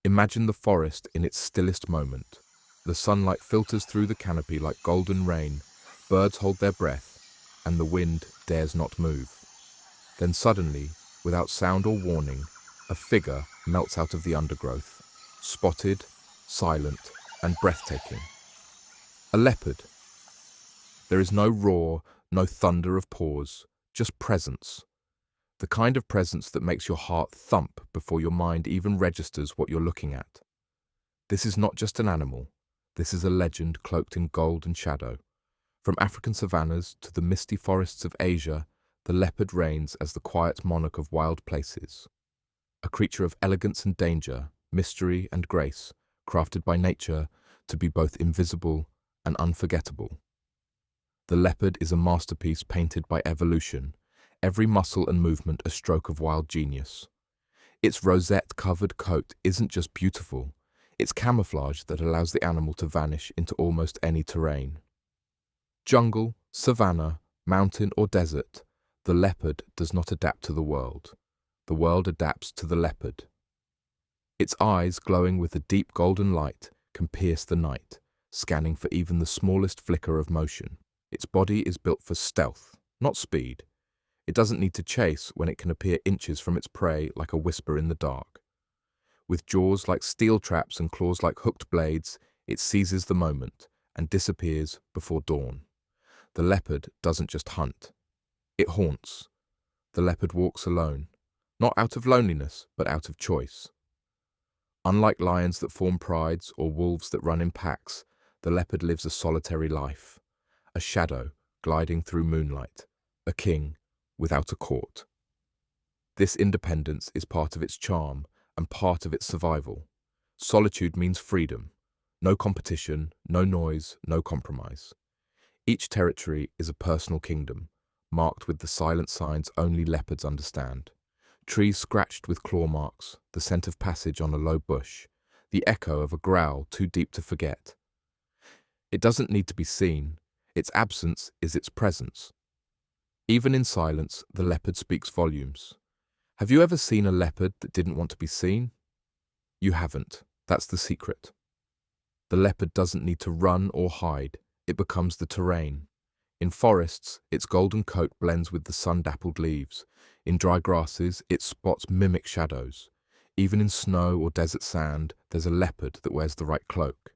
Imagine the forest in its stillest moment. The sunlight filters through the canopy like golden rain, birds hold their breath, and the wind dares not move. Then suddenly, without sound or warning, a figure melts out of the undergrowth, spotted, silent, and breathtaking. A leopard. There is no roar, no thunder of paws, just presence. The kind of presence that makes your heart thump before your mind even registers what you're looking at. This is not just an animal. This is a legend cloaked in gold and shadow. From African savannas to the misty forests of Asia, the leopard reigns as the quiet monarch of wild places. A creature of elegance and danger, mystery and grace, crafted by nature to be both invisible and unforgettable. The leopard is a masterpiece painted by evolution, every muscle and movement a stroke of wild genius. Its rosette-covered coat isn't just beautiful, it's camouflage that allows the animal to vanish into almost any terrain. Jungle, savanna, mountain or desert, the leopard does not adapt to the world. The world adapts to the leopard. Its eyes, glowing with a deep golden light, can pierce the night, scanning for even the smallest flicker of motion. Its body is built for stealth, not speed. It doesn't need to chase when it can appear inches from its prey like a whisper in the dark. With jaws like steel traps and claws like hooked blades, it seizes the moment and disappears before dawn. The leopard doesn't just hunt. It haunts. The leopard walks alone, not out of loneliness, but out of choice. Unlike lions that form prides or wolves that run in packs, the leopard lives a solitary life, a shadow gliding through moonlight, a king without a court. This independence is part of its charm and part of its survival. Solitude means freedom. No competition, no noise, no compromise. Each territory is a personal kingdom, marked with the silent signs only leopards understand. Trees scratched with claw marks, the scent of passage on a low bush, the echo of a growl too deep to forget. It doesn't need to be seen. Its absence is its presence. Even in silence, the leopard speaks volumes. Have you ever seen a leopard that didn't want to be seen? You haven't. That's the secret. The leopard doesn't need to run or hide. It becomes the terrain. In forests, its golden coat blends with the sun-dappled leaves. In dry grasses, its spots mimic shadows. Even in snow or desert sand, there's a leopard that wears the right cloak.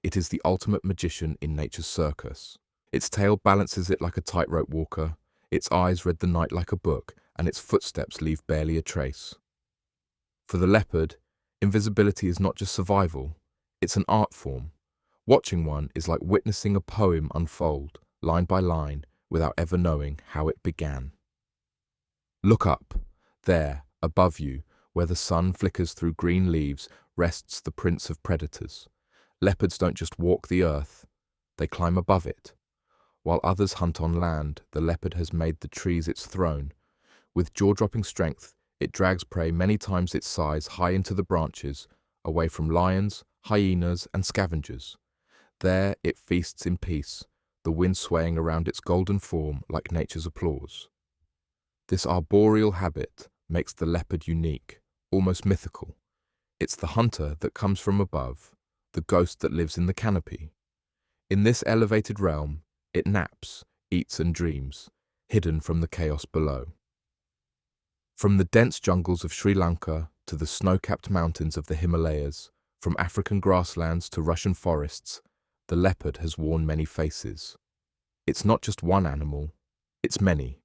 It is the ultimate magician in nature's circus. Its tail balances it like a tightrope walker. Its eyes read the night like a book, and its footsteps leave barely a trace. For the leopard, invisibility is not just survival, it's an art form. Watching one is like witnessing a poem unfold, line by line, without ever knowing how it began. Look up. There, above you, where the sun flickers through green leaves, rests the prince of predators. Leopards don't just walk the earth, they climb above it. While others hunt on land, the leopard has made the trees its throne. With jaw-dropping strength, it drags prey many times its size high into the branches, away from lions, hyenas, and scavengers. There it feasts in peace, the wind swaying around its golden form like nature's applause. This arboreal habit makes the leopard unique, almost mythical. It's the hunter that comes from above, the ghost that lives in the canopy. In this elevated realm, it naps, eats and dreams, hidden from the chaos below. From the dense jungles of Sri Lanka to the snow-capped mountains of the Himalayas, from African grasslands to Russian forests, the leopard has worn many faces. It's not just one animal, it's many.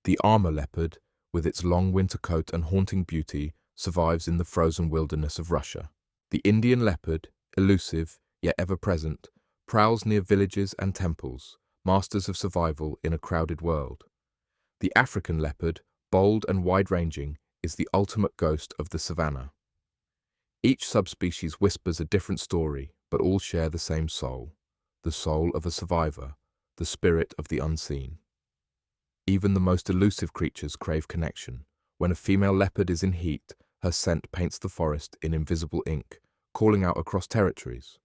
The armor leopard, with its long winter coat and haunting beauty, survives in the frozen wilderness of Russia. The Indian leopard, elusive yet ever-present, prowls near villages and temples, masters of survival in a crowded world. The African leopard, bold and wide-ranging, is the ultimate ghost of the savanna. Each subspecies whispers a different story, but all share the same soul, the soul of a survivor, the spirit of the unseen. Even the most elusive creatures crave connection. When a female leopard is in heat, her scent paints the forest in invisible ink, calling out across territories.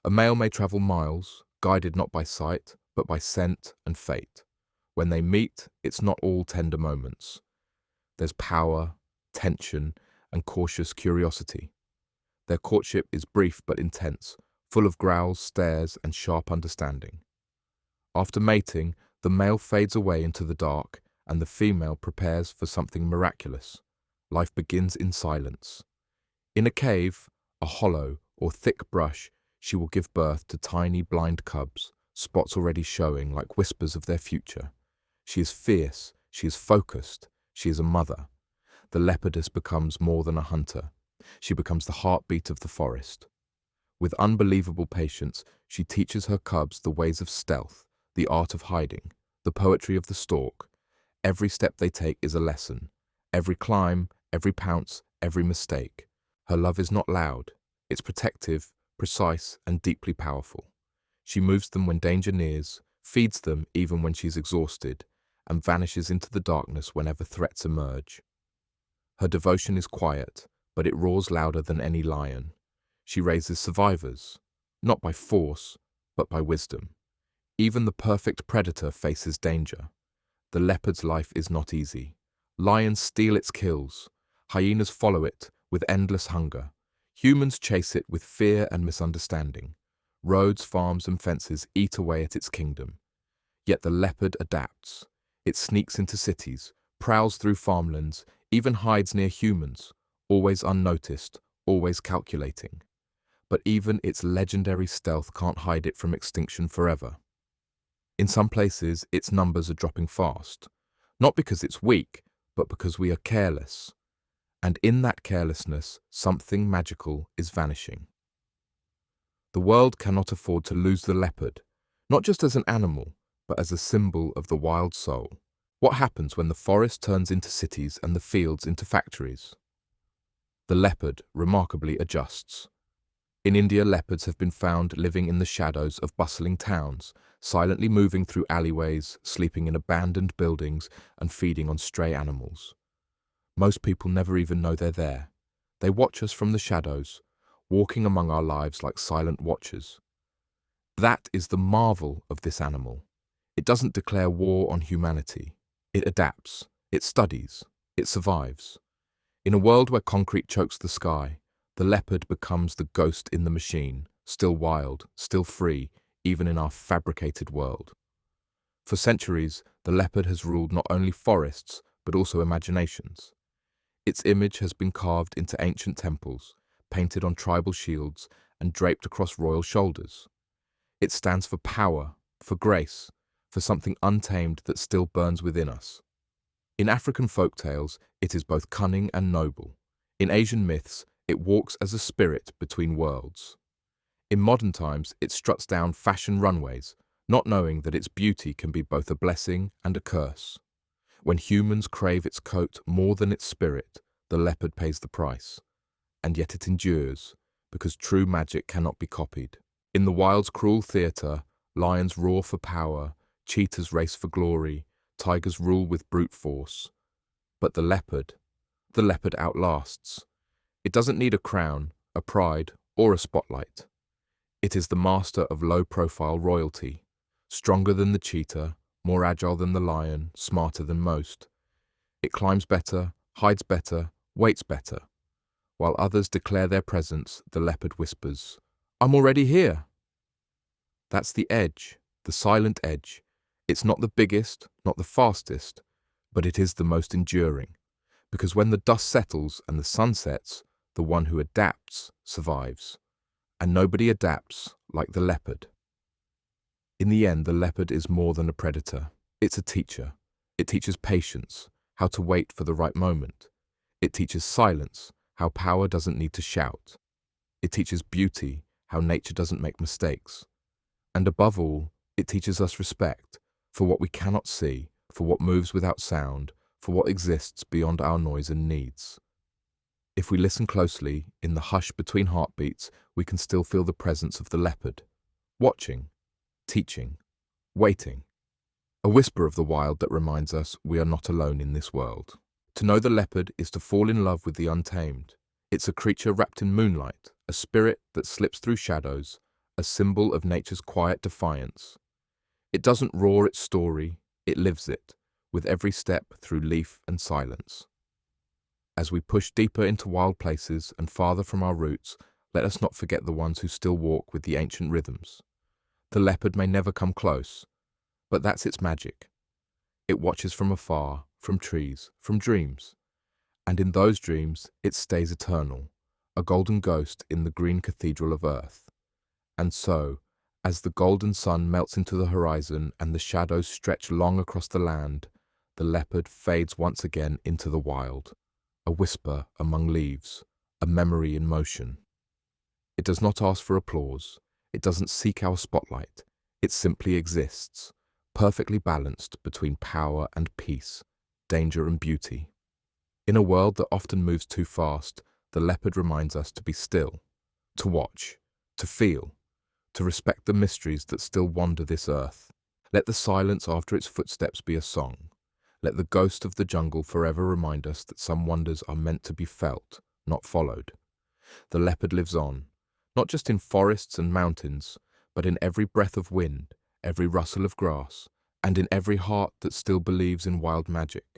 A male may travel miles, guided not by sight, but by scent and fate. When they meet, it's not all tender moments. There's power, tension, and cautious curiosity. Their courtship is brief but intense, full of growls, stares, and sharp understanding. After mating, the male fades away into the dark, and the female prepares for something miraculous. Life begins in silence. In a cave, a hollow or thick brush, she will give birth to tiny blind cubs, spots already showing like whispers of their future. She is fierce, she is focused, she is a mother. The leopardess becomes more than a hunter. She becomes the heartbeat of the forest. With unbelievable patience, she teaches her cubs the ways of stealth, the art of hiding, the poetry of the stalk. Every step they take is a lesson. Every climb, every pounce, every mistake. Her love is not loud. It's protective, precise, and deeply powerful. She moves them when danger nears, feeds them even when she's exhausted, and vanishes into the darkness whenever threats emerge. Her devotion is quiet, but it roars louder than any lion. She raises survivors, not by force, but by wisdom. Even the perfect predator faces danger. The leopard's life is not easy. Lions steal its kills. Hyenas follow it with endless hunger. Humans chase it with fear and misunderstanding. Roads, farms, and fences eat away at its kingdom. Yet the leopard adapts. It sneaks into cities, prowls through farmlands, even hides near humans, always unnoticed, always calculating. But even its legendary stealth can't hide it from extinction forever. In some places, its numbers are dropping fast, not because it's weak, but because we are careless. And in that carelessness, something magical is vanishing. The world cannot afford to lose the leopard, not just as an animal, but as a symbol of the wild soul. What happens when the forest turns into cities and the fields into factories? The leopard remarkably adjusts. In India, leopards have been found living in the shadows of bustling towns, silently moving through alleyways, sleeping in abandoned buildings, and feeding on stray animals. Most people never even know they're there. They watch us from the shadows, walking among our lives like silent watchers. That is the marvel of this animal. It doesn't declare war on humanity. It adapts, it studies, it survives. In a world where concrete chokes the sky, the leopard becomes the ghost in the machine, still wild, still free, even in our fabricated world. For centuries, the leopard has ruled not only forests, but also imaginations. Its image has been carved into ancient temples, painted on tribal shields, and draped across royal shoulders. It stands for power, for grace, for something untamed that still burns within us. In African folk tales, it is both cunning and noble. In Asian myths, it walks as a spirit between worlds. In modern times, it struts down fashion runways, not knowing that its beauty can be both a blessing and a curse. When humans crave its coat more than its spirit, the leopard pays the price. And yet it endures, because true magic cannot be copied. In the wild's cruel theatre, lions roar for power, cheetahs race for glory, tigers rule with brute force. But the leopard outlasts. It doesn't need a crown, a pride, or a spotlight. It is the master of low-profile royalty, stronger than the cheetah, more agile than the lion, smarter than most. It climbs better, hides better, waits better. While others declare their presence, the leopard whispers, "I'm already here." That's the edge, the silent edge. It's not the biggest, not the fastest, but it is the most enduring. Because when the dust settles and the sun sets, the one who adapts survives. And nobody adapts like the leopard. In the end, the leopard is more than a predator. It's a teacher. It teaches patience, how to wait for the right moment. It teaches silence, how power doesn't need to shout. It teaches beauty, how nature doesn't make mistakes. And above all, it teaches us respect for what we cannot see, for what moves without sound, for what exists beyond our noise and needs. If we listen closely, in the hush between heartbeats, we can still feel the presence of the leopard, watching, teaching, waiting. A whisper of the wild that reminds us we are not alone in this world. To know the leopard is to fall in love with the untamed. It's a creature wrapped in moonlight, a spirit that slips through shadows, a symbol of nature's quiet defiance. It doesn't roar its story, it lives it, with every step through leaf and silence. As we push deeper into wild places and farther from our roots, let us not forget the ones who still walk with the ancient rhythms. The leopard may never come close, but that's its magic. It watches from afar, from trees, from dreams. And in those dreams, it stays eternal, a golden ghost in the green cathedral of earth. And so, as the golden sun melts into the horizon and the shadows stretch long across the land, the leopard fades once again into the wild, a whisper among leaves, a memory in motion. It does not ask for applause. It doesn't seek our spotlight. It simply exists, perfectly balanced between power and peace, danger and beauty. In a world that often moves too fast, the leopard reminds us to be still, to watch, to feel, to respect the mysteries that still wander this earth. Let the silence after its footsteps be a song. Let the ghost of the jungle forever remind us that some wonders are meant to be felt, not followed. The leopard lives on, not just in forests and mountains, but in every breath of wind, every rustle of grass, and in every heart that still believes in wild magic.